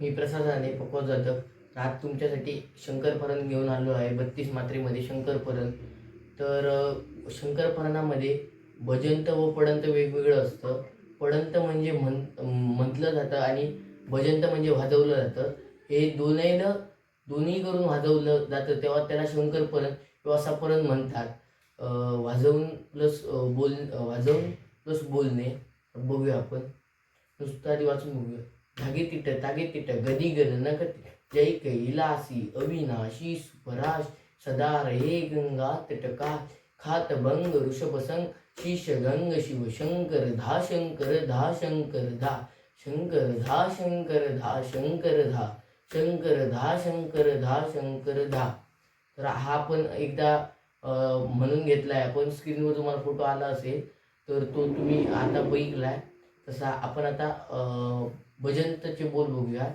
मी प्रसाद राणे पकवाज जाधव आज तुमच्यासाठी शंकरपरण घेऊन आलो आहे 32 मात्रेमध्ये शंकरपरण। तर शंकरपरणामध्ये भजंत व पडंत वेगवेगळं असतं। पडंत म्हणजे म्हटलं जातं आणि भजंत म्हणजे वाजवलं जातं। हे दोन्ही करून वाजवलं जातं तेव्हा त्याला शंकरपरण किंवा सपरण म्हणतात। वाजवून प्लस बोलणे। बघूया आपण नुसतं आधी वाचून बघूया। धागे तिट तागे तिट गदी गण नकट जय कैलासी अविनाशी सुपराश सदा रे गंगा तटका खात भंग ऋषभ संग शीश गंग शिव शंकर धा शंकर धा शंकर धा शंकर धा शंकर धा शंकर धा शंकर धा शंकर धा शंकर धा। तर हा पण एकदा म्हणून घेतलाय आपण। स्क्रीनवर तुम्हाला फोटो आला असेल तर तो तुम्ही आता बघितलाय। तसा आपण आता भजंतचे बोल बघूया।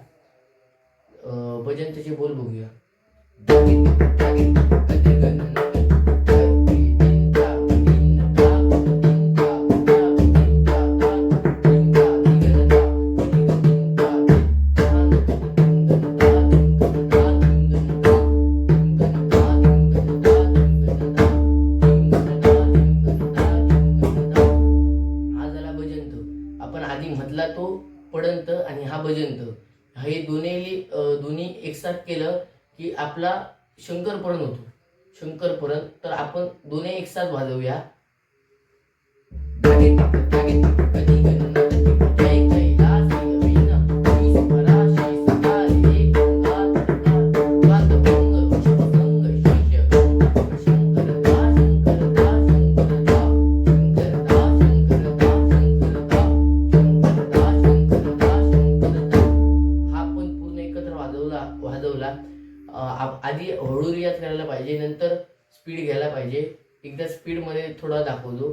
भजंतचे बोल बघूया। आपण आधी म्हटला तो पडंत आणि हा भजंत, हे दोन्ही एकसाथ केलं की आपला शंकरपरण होतो। शंकरपरण तर आपण दोन्ही एकसाथ वाजवूया। वाजवला आधी हळू रियाज करायला पाहिजे, नंतर स्पीड घ्यायला पाहिजे। एकदा स्पीड मध्ये थोडा दाखवतो।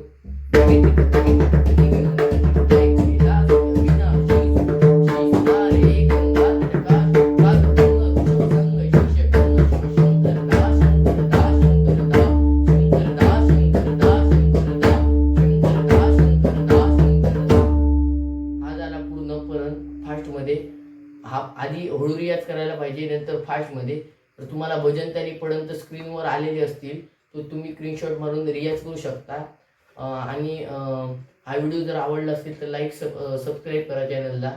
हा झाला पूर्ण परण फास्ट मध्ये। हा आधी हळू रियाज करायला पाहिजे, नंतर फास्ट मध्ये। तर तुम्हाला भजंत आणि पडंत स्क्रीनवर आलेले असतील तर तुम्ही स्क्रीनशॉट मारून रियाज करू शकता। आणि हा व्हिडिओ जर आवडला असेल तर लाईक सबस्क्राईब करा चॅनलला।